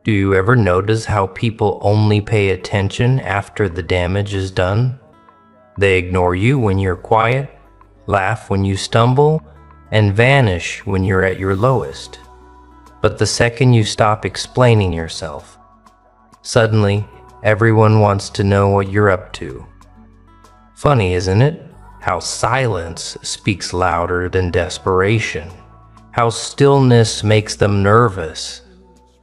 Do you ever notice how people only pay attention after the damage is done? They ignore you when you're quiet, laugh when you stumble, and vanish when you're at your lowest. But the second you stop explaining yourself, suddenly everyone wants to know what you're up to. Funny, isn't it? How silence speaks louder than desperation. How stillness makes them nervous.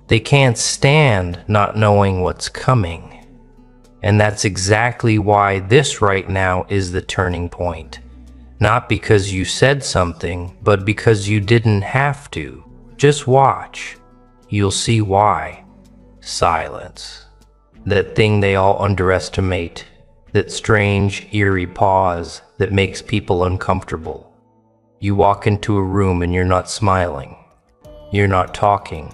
They can't stand not knowing what's coming. And that's exactly why this right now is the turning point. Not because you said something, but because you didn't have to. Just watch. You'll see why. Silence. That thing they all underestimate. That strange, eerie pause that makes people uncomfortable. You walk into a room and you're not smiling. You're not talking.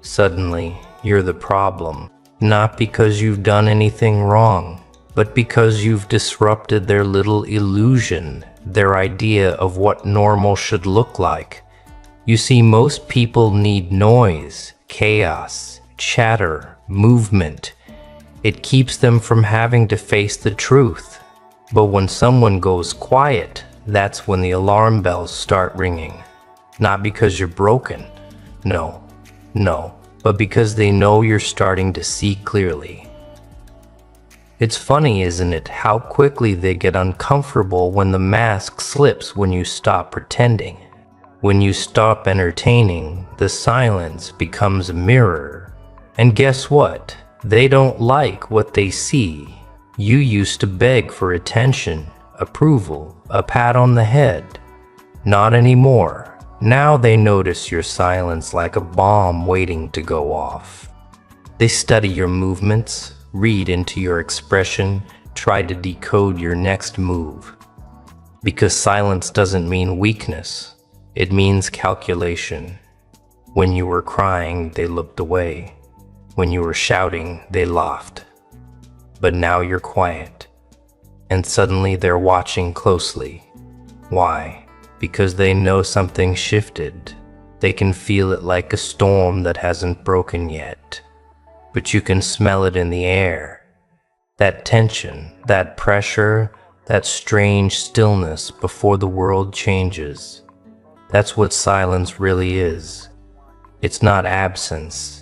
Suddenly, you're the problem, not because you've done anything wrong, but because you've disrupted their little illusion, their idea of what normal should look like. You see, most people need noise, chaos, chatter, movement. It keeps them from having to face the truth. But when someone goes quiet, that's when the alarm bells start ringing. Not because you're broken. No, but because they know you're starting to see clearly. It's funny, isn't it, how quickly they get uncomfortable when the mask slips when you stop pretending. When you stop entertaining, the silence becomes a mirror. And guess what? They don't like what they see. You used to beg for attention, approval, a pat on the head. Not anymore. Now they notice your silence like a bomb waiting to go off. They study your movements, read into your expression, try to decode your next move. Because silence doesn't mean weakness, it means calculation. When you were crying, they looked away. When you were shouting, they laughed. But now you're quiet, and suddenly they're watching closely. Why? Because they know something shifted. They can feel it like a storm that hasn't broken yet. But you can smell it in the air. That tension, that pressure, that strange stillness before the world changes. That's what silence really is. It's not absence.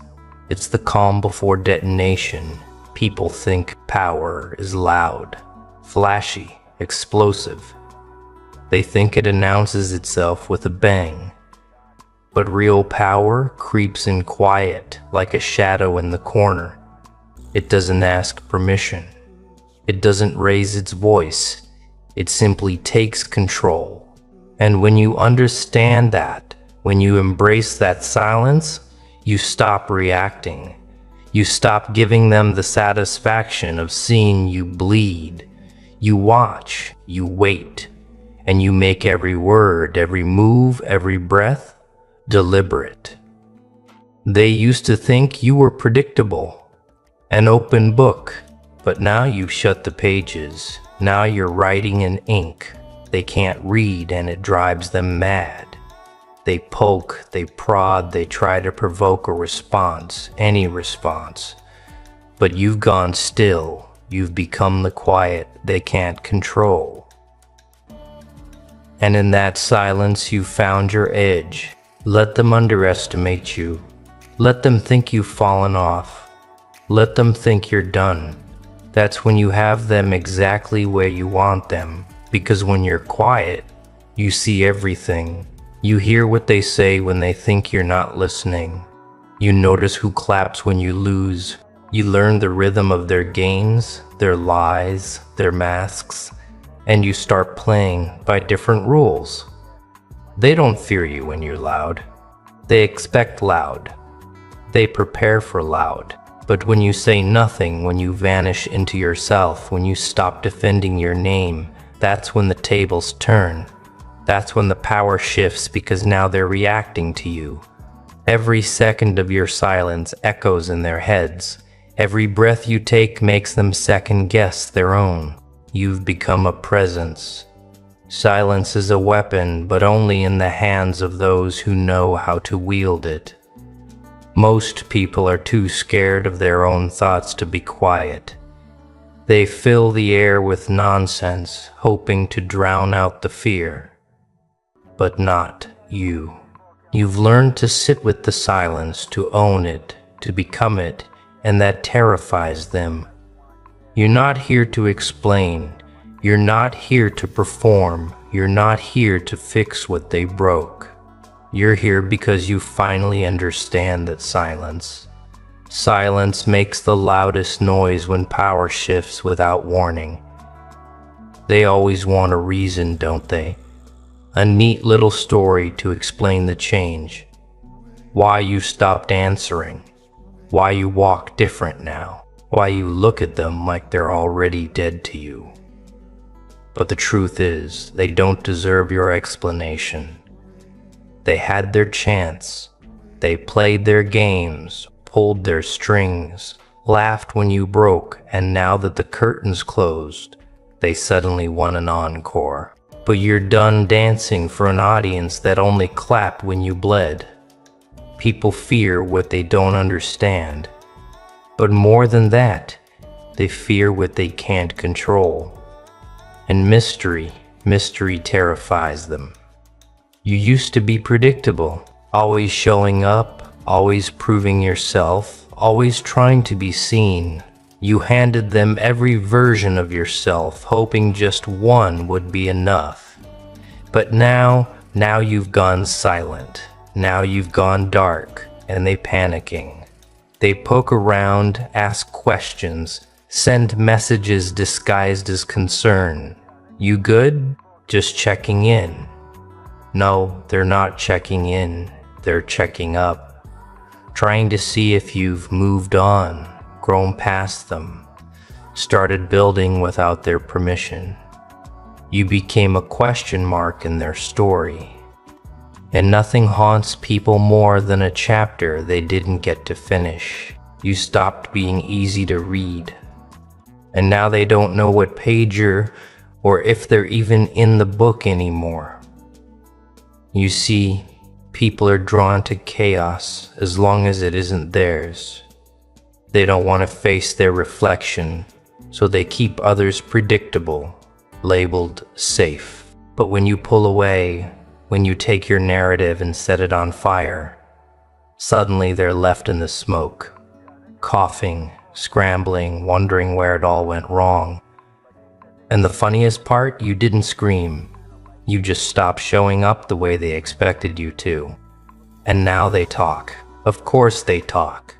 It's the calm before detonation. People think power is loud, flashy, explosive. They think it announces itself with a bang. But real power creeps in quiet, like a shadow in the corner. It doesn't ask permission. It doesn't raise its voice. It simply takes control. And when you understand that, when you embrace that silence, you stop reacting. You stop giving them the satisfaction of seeing you bleed. You watch, you wait. And you make every word, every move, every breath deliberate. They used to think you were predictable, an open book, but now you've shut the pages. Now you're writing in ink. They can't read and it drives them mad. They poke, they prod, they try to provoke a response, any response. But you've gone still. You've become the quiet they can't control. And in that silence, you found your edge. Let them underestimate you. Let them think you've fallen off. Let them think you're done. That's when you have them exactly where you want them. Because when you're quiet, you see everything. You hear what they say when they think you're not listening. You notice who claps when you lose. You learn the rhythm of their games, their lies, their masks. And you start playing by different rules. They don't fear you when you're loud. They expect loud. They prepare for loud. But when you say nothing, when you vanish into yourself, when you stop defending your name, that's when the tables turn. That's when the power shifts because now they're reacting to you. Every second of your silence echoes in their heads. Every breath you take makes them second guess their own. You've become a presence. Silence is a weapon, but only in the hands of those who know how to wield it. Most people are too scared of their own thoughts to be quiet. They fill the air with nonsense, hoping to drown out the fear. But not you. You've learned to sit with the silence, to own it, to become it, and that terrifies them. You're not here to explain. You're not here to perform. You're not here to fix what they broke. You're here because you finally understand that silence makes the loudest noise when power shifts without warning. They always want a reason, don't they? A neat little story to explain the change. Why you stopped answering. Why you walk different now. Why you look at them like they're already dead to you. But the truth is, they don't deserve your explanation. They had their chance. They played their games, pulled their strings, laughed when you broke, and now that the curtain's closed, they suddenly want an encore. But you're done dancing for an audience that only clapped when you bled. People fear what they don't understand. But more than that, they fear what they can't control. And mystery terrifies them. You used to be predictable, always showing up, always proving yourself, always trying to be seen. You handed them every version of yourself, hoping just one would be enough. But now you've gone silent. Now you've gone dark, and they panicking. They poke around, ask questions, send messages disguised as concern. You good? Just checking in. No, they're not checking in. They're checking up. Trying to see if you've moved on, grown past them, started building without their permission. You became a question mark in their story. And nothing haunts people more than a chapter they didn't get to finish. You stopped being easy to read. And now they don't know what page you're, or if they're even in the book anymore. You see, people are drawn to chaos as long as it isn't theirs. They don't want to face their reflection, so they keep others predictable, labeled safe. But when you pull away, when you take your narrative and set it on fire, suddenly they're left in the smoke, coughing, scrambling, wondering where it all went wrong. And the funniest part, you didn't scream. You just stopped showing up the way they expected you to. And now they talk. Of course they talk.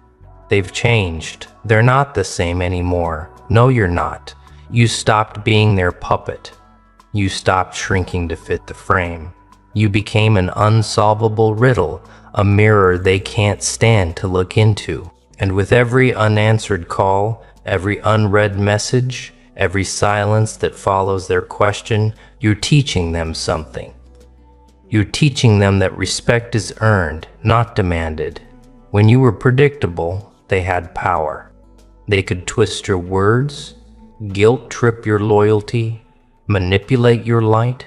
They've changed. They're not the same anymore. No, you're not. You stopped being their puppet. You stopped shrinking to fit the frame. You became an unsolvable riddle, a mirror they can't stand to look into. And with every unanswered call, every unread message, every silence that follows their question, you're teaching them something. You're teaching them that respect is earned, not demanded. When you were predictable, they had power. They could twist your words, guilt trip your loyalty, manipulate your light.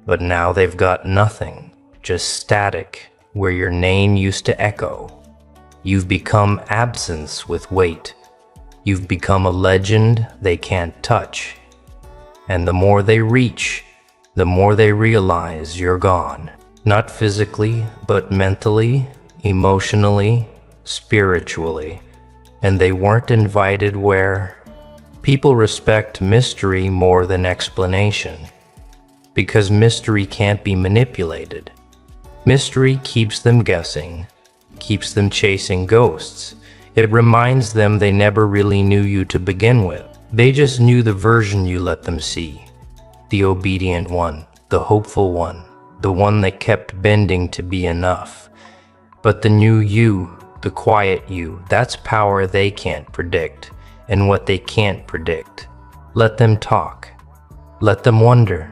But now they've got nothing, just static where your name used to echo. You've become absence with weight. You've become a legend they can't touch. And the more they reach, the more they realize you're gone. Not physically, but mentally, emotionally, spiritually. And they weren't invited where people respect mystery more than explanation. Because mystery can't be manipulated. Mystery keeps them guessing, keeps them chasing ghosts. It reminds them they never really knew you to begin with. They just knew the version you let them see. The obedient one, the hopeful one, the one that kept bending to be enough. But the new you, the quiet you, that's power they can't predict, and what they can't predict. Let them talk. Let them wonder.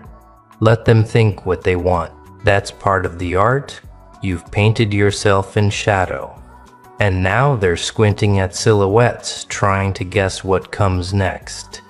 Let them think what they want. That's part of the art. You've painted yourself in shadow. And now they're squinting at silhouettes, trying to guess what comes next.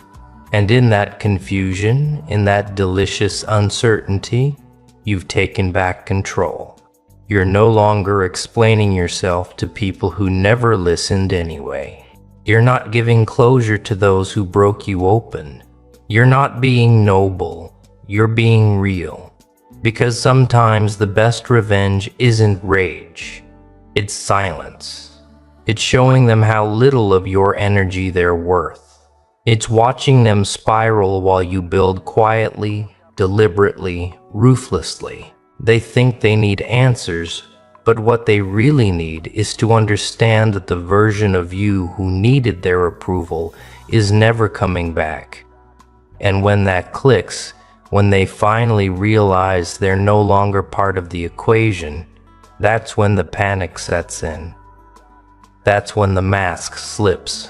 And in that confusion, in that delicious uncertainty, you've taken back control. You're no longer explaining yourself to people who never listened anyway. You're not giving closure to those who broke you open. You're not being noble. You're being real. Because sometimes the best revenge isn't rage. It's silence. It's showing them how little of your energy they're worth. It's watching them spiral while you build quietly, deliberately, ruthlessly. They think they need answers, but what they really need is to understand that the version of you who needed their approval is never coming back. And when that clicks, when they finally realize they're no longer part of the equation, that's when the panic sets in. That's when the mask slips.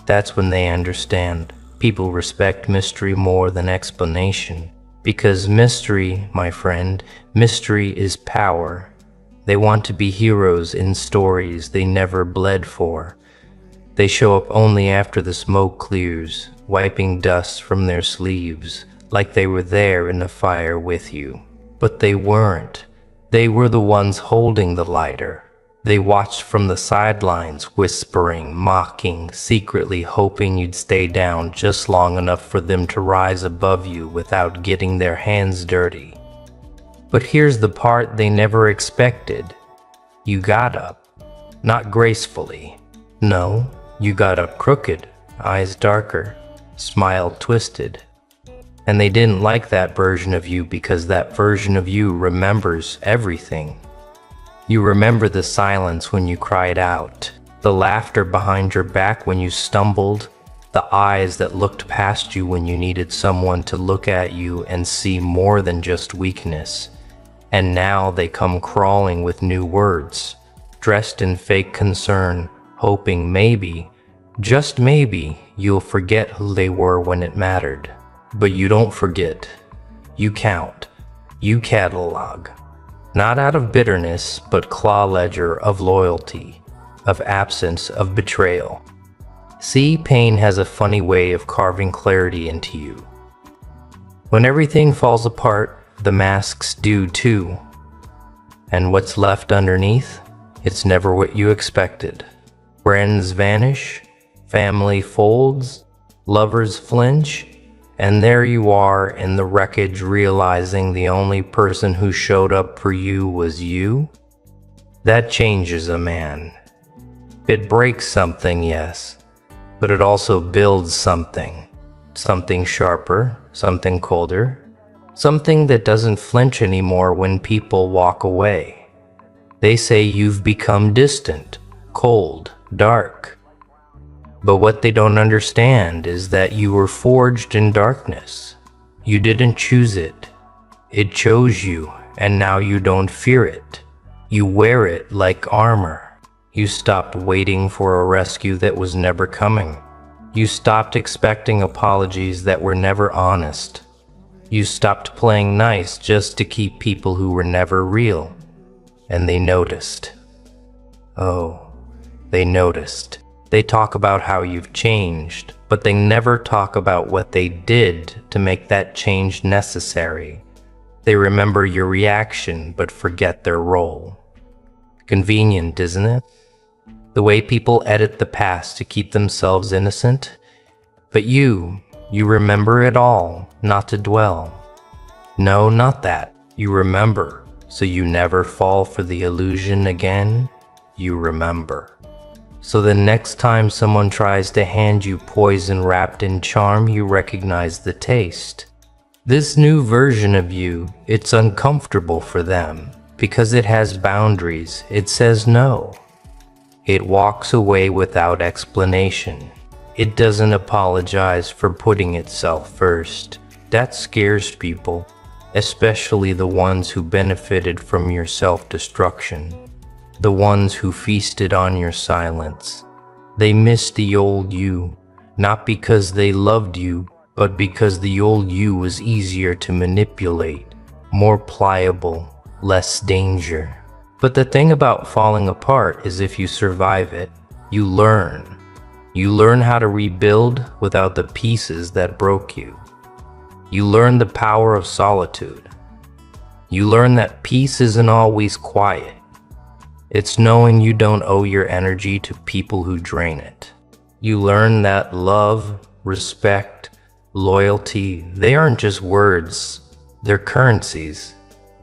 That's when they understand. People respect mystery more than explanation. Because mystery, my friend, mystery is power. They want to be heroes in stories they never bled for. They show up only after the smoke clears, wiping dust from their sleeves, like they were there in the fire with you. But they weren't. They were the ones holding the lighter. They watched from the sidelines, whispering, mocking, secretly hoping you'd stay down just long enough for them to rise above you without getting their hands dirty. But here's the part they never expected. You got up. Not gracefully. No, you got up crooked, eyes darker, smile twisted. And they didn't like that version of you because that version of you remembers everything. You remember the silence when you cried out, the laughter behind your back when you stumbled, the eyes that looked past you when you needed someone to look at you and see more than just weakness. And now they come crawling with new words, dressed in fake concern, hoping maybe, just maybe, you'll forget who they were when it mattered. But you don't forget. You count. You catalog. Not out of bitterness, but claw ledger of loyalty, of absence, of betrayal. See, pain has a funny way of carving clarity into you. When everything falls apart, the masks do too. And what's left underneath? It's never what you expected. Friends vanish, family folds, lovers flinch, and there you are in the wreckage realizing the only person who showed up for you was you. That changes a man. It breaks something, yes, but it also builds something. Something sharper, something colder, something that doesn't flinch anymore when people walk away. They say you've become distant, cold, dark. But what they don't understand is that you were forged in darkness. You didn't choose it. It chose you, and now you don't fear it. You wear it like armor. You stopped waiting for a rescue that was never coming. You stopped expecting apologies that were never honest. You stopped playing nice just to keep people who were never real. And they noticed. Oh, they noticed. They talk about how you've changed, but they never talk about what they did to make that change necessary. They remember your reaction, but forget their role. Convenient, isn't it? The way people edit the past to keep themselves innocent. But you remember it all, not to dwell. No, not that. You remember, so you never fall for the illusion again. You remember. So the next time someone tries to hand you poison wrapped in charm, you recognize the taste. This new version of you, it's uncomfortable for them because it has boundaries. It says no. It walks away without explanation. It doesn't apologize for putting itself first. That scares people, especially the ones who benefited from your self-destruction. The ones who feasted on your silence. They miss the old you, not because they loved you, but because the old you was easier to manipulate, more pliable, less danger. But the thing about falling apart is if you survive it, you learn. You learn how to rebuild without the pieces that broke you. You learn the power of solitude. You learn that peace isn't always quiet. It's knowing you don't owe your energy to people who drain it. You learn that love, respect, loyalty, they aren't just words, they're currencies.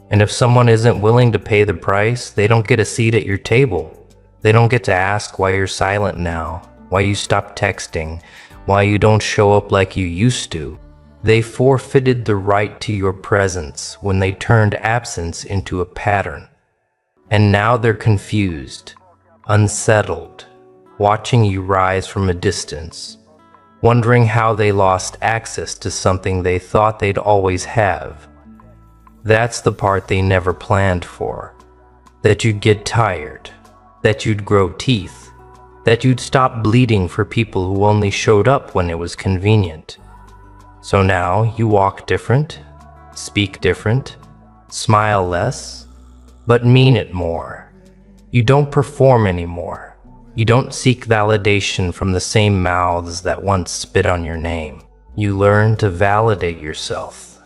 And if someone isn't willing to pay the price, they don't get a seat at your table. They don't get to ask why you're silent now, why you stopped texting, why you don't show up like you used to. They forfeited the right to your presence when they turned absence into a pattern. And now they're confused, unsettled, watching you rise from a distance, wondering how they lost access to something they thought they'd always have. That's the part they never planned for. That you'd get tired, that you'd grow teeth, that you'd stop bleeding for people who only showed up when it was convenient. So now you walk different, speak different, smile less, but mean it more. You don't perform anymore. You don't seek validation from the same mouths that once spit on your name. You learn to validate yourself.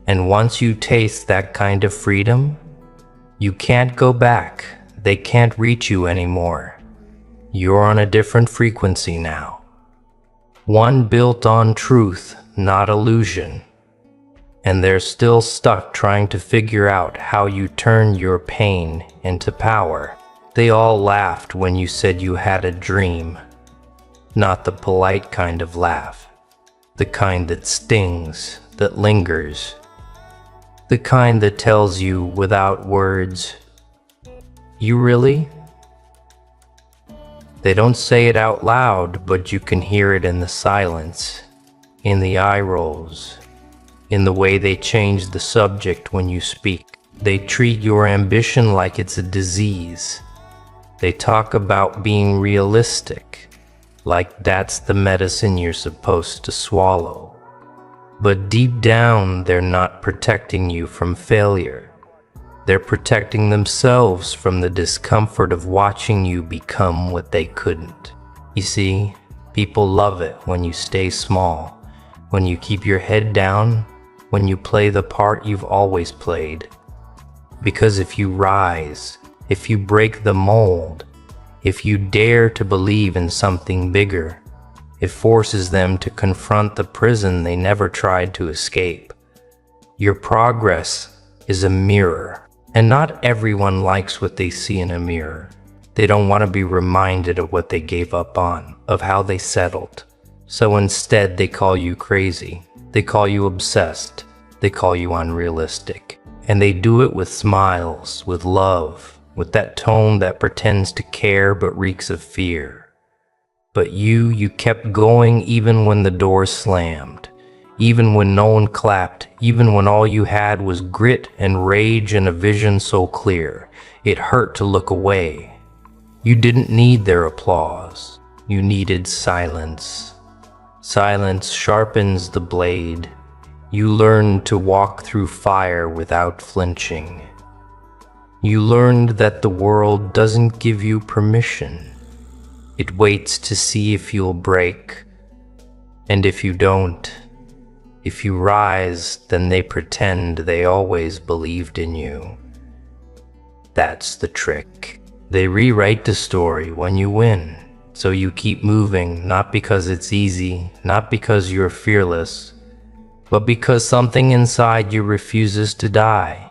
And once you taste that kind of freedom, you can't go back. They can't reach you anymore. You're on a different frequency now. One built on truth, not illusion. And they're still stuck trying to figure out how you turn your pain into power. They all laughed when you said you had a dream. Not the polite kind of laugh. The kind that stings, that lingers. The kind that tells you without words, "You really?" They don't say it out loud, but you can hear it in the silence, in the eye rolls, in the way they change the subject when you speak. They treat your ambition like it's a disease. They talk about being realistic, like that's the medicine you're supposed to swallow. But deep down, they're not protecting you from failure. They're protecting themselves from the discomfort of watching you become what they couldn't. You see, people love it when you stay small, when you keep your head down, when you play the part you've always played. Because if you rise, if you break the mold, if you dare to believe in something bigger, it forces them to confront the prison they never tried to escape. Your progress is a mirror, and not everyone likes what they see in a mirror. They don't want to be reminded of what they gave up on, of how they settled. So instead, they call you crazy. They call you obsessed. They call you unrealistic. And they do it with smiles, with love, with that tone that pretends to care but reeks of fear. But you kept going even when the door slammed, even when no one clapped, even when all you had was grit and rage and a vision so clear, it hurt to look away. You didn't need their applause. You needed silence. Silence sharpens the blade. You learn to walk through fire without flinching. You learned that the world doesn't give you permission. It waits to see if you'll break. And if you don't, if you rise, then they pretend they always believed in you. That's the trick. They rewrite the story when you win. So you keep moving, not because it's easy, not because you're fearless, but because something inside you refuses to die.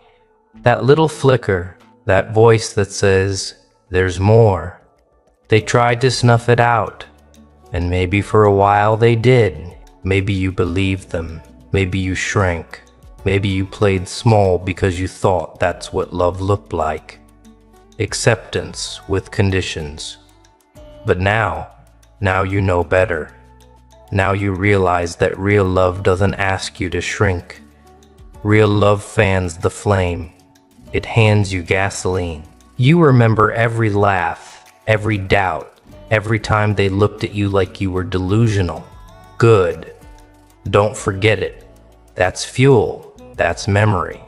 That little flicker, that voice that says, "There's more." They tried to snuff it out, and maybe for a while they did. Maybe you believed them, maybe you shrank, maybe you played small because you thought that's what love looked like. Acceptance with conditions. But now you know better. Now you realize that real love doesn't ask you to shrink. Real love fans the flame. It hands you gasoline. You remember every laugh, every doubt, every time they looked at you like you were delusional. Good. Don't forget it. That's fuel. That's memory.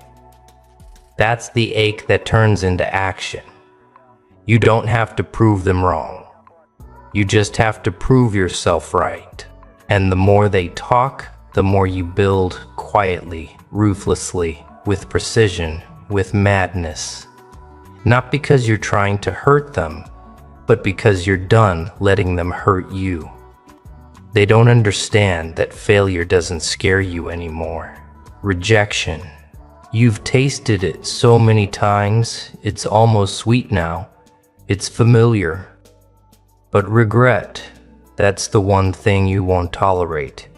That's the ache that turns into action. You don't have to prove them wrong. You just have to prove yourself right. And the more they talk, the more you build quietly, ruthlessly, with precision, with madness. Not because you're trying to hurt them, but because you're done letting them hurt you. They don't understand that failure doesn't scare you anymore. Rejection. You've tasted it so many times, it's almost sweet now. It's familiar. But regret, that's the one thing you won't tolerate.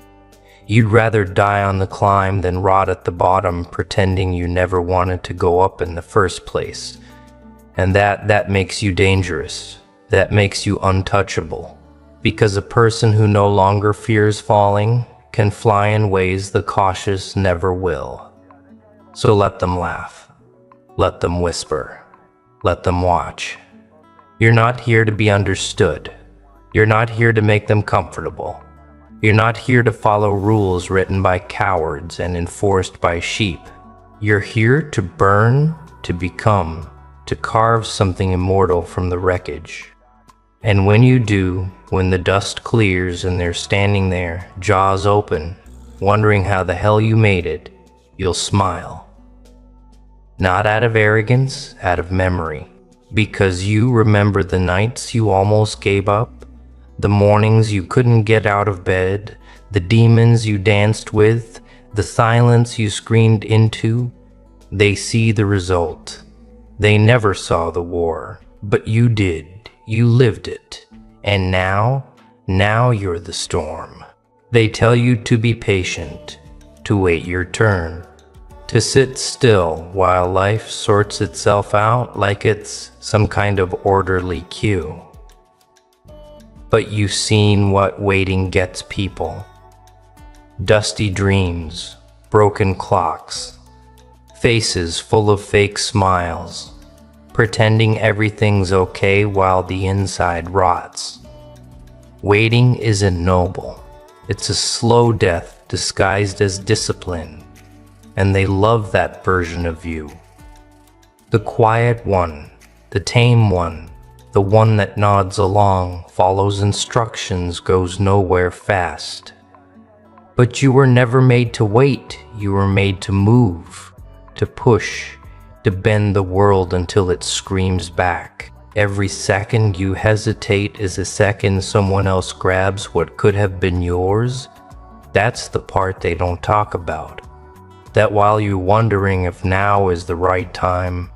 You'd rather die on the climb than rot at the bottom pretending you never wanted to go up in the first place. And that makes you dangerous. That makes you untouchable. Because a person who no longer fears falling can fly in ways the cautious never will. So let them laugh. Let them whisper. Let them watch. You're not here to be understood. You're not here to make them comfortable. You're not here to follow rules written by cowards and enforced by sheep. You're here to burn, to become, to carve something immortal from the wreckage. And when you do, when the dust clears and they're standing there, jaws open, wondering how the hell you made it, you'll smile. Not out of arrogance, out of memory. Because you remember the nights you almost gave up, the mornings you couldn't get out of bed, the demons you danced with, the silence you screamed into. They see the result. They never saw the war, but you did. You lived it. And now you're the storm. They tell you to be patient, to wait your turn, to sit still while life sorts itself out like it's some kind of orderly queue. But you've seen what waiting gets people. Dusty dreams, broken clocks, faces full of fake smiles, pretending everything's okay while the inside rots. Waiting isn't noble. It's a slow death disguised as discipline, and they love that version of you. The quiet one, the tame one, the one that nods along, follows instructions, goes nowhere fast. But you were never made to wait. You were made to move, to push, to bend the world until it screams back. Every second you hesitate is a second someone else grabs what could have been yours. That's the part they don't talk about. That while you're wondering if now is the right time,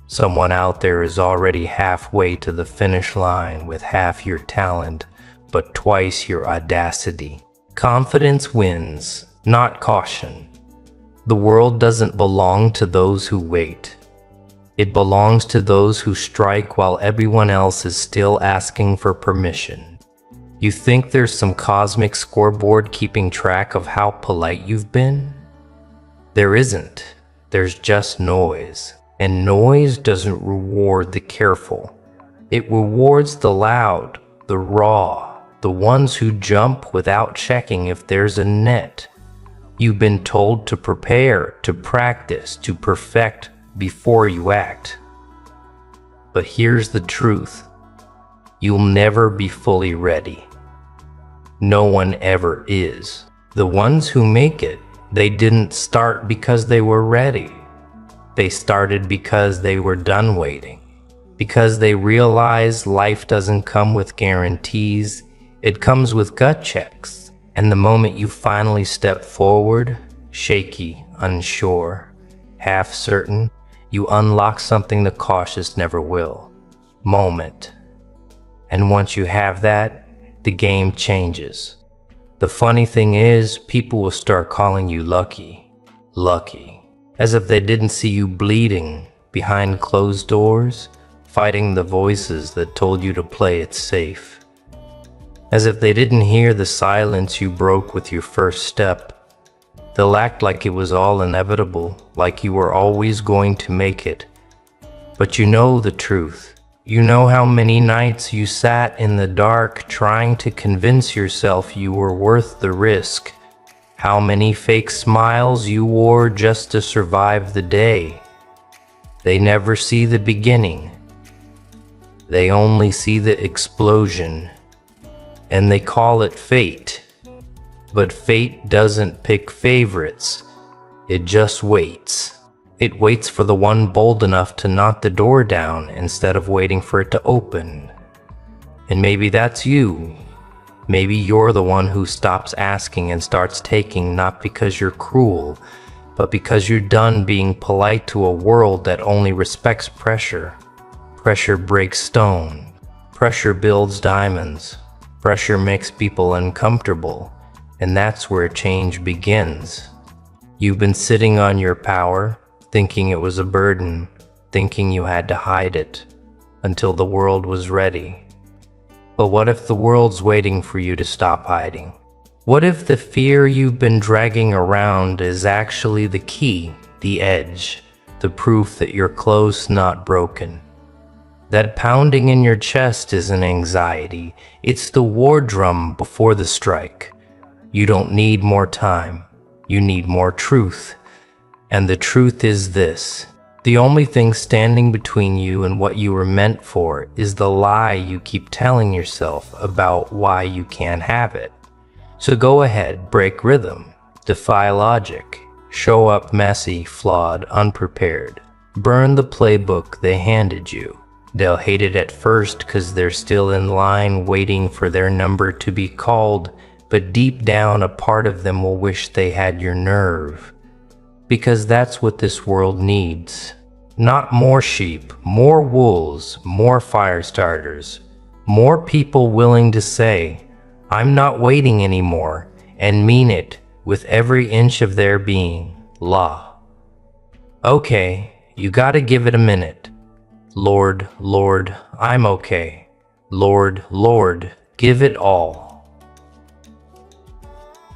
someone out there is already halfway to the finish line with half your talent, but twice your audacity. Confidence wins, not caution. The world doesn't belong to those who wait. It belongs to those who strike while everyone else is still asking for permission. You think there's some cosmic scoreboard keeping track of how polite you've been? There isn't. There's just noise. And noise doesn't reward the careful. It rewards the loud, the raw, the ones who jump without checking if there's a net. You've been told to prepare, to practice, to perfect before you act. But here's the truth. You'll never be fully ready. No one ever is. The ones who make it, they didn't start because they were ready. They started because they were done waiting. Because they realized life doesn't come with guarantees. It comes with gut checks. And the moment you finally step forward, shaky, unsure, half certain, you unlock something the cautious never will. Moment. And once you have that, the game changes. The funny thing is, people will start calling you lucky. Lucky. As if they didn't see you bleeding behind closed doors, fighting the voices that told you to play it safe. As if they didn't hear the silence you broke with your first step. They'll act like it was all inevitable, like you were always going to make it. But you know the truth. You know how many nights you sat in the dark trying to convince yourself you were worth the risk. How many fake smiles you wore just to survive the day. They never see the beginning. They only see the explosion. and they call it fate. But fate doesn't pick favorites. It just waits. It waits for the one bold enough to knock the door down instead of waiting for it to open. And maybe that's you. Maybe you're the one who stops asking and starts taking, not because you're cruel, but because you're done being polite to a world that only respects pressure. Pressure breaks stone. Pressure builds diamonds. Pressure makes people uncomfortable. And that's where change begins. You've been sitting on your power, thinking it was a burden, thinking you had to hide it, until the world was ready. But what if the world's waiting for you to stop hiding? What if the fear you've been dragging around is actually the key, the edge, the proof that you're close, not broken? That pounding in your chest isn't anxiety, it's the war drum before the strike. You don't need more time, you need more truth. And the truth is this: the only thing standing between you and what you were meant for is the lie you keep telling yourself about why you can't have it. So go ahead, break rhythm, defy logic, show up messy, flawed, unprepared. Burn the playbook they handed you. They'll hate it at first because they're still in line waiting for their number to be called, but deep down a part of them will wish they had your nerve. Because that's what this world needs. Not more sheep, more wolves, more fire starters. More people willing to say, I'm not waiting anymore, and mean it with every inch of their being. Law. Okay, you gotta give it a minute. Lord, Lord, I'm okay. Lord, Lord, give it all.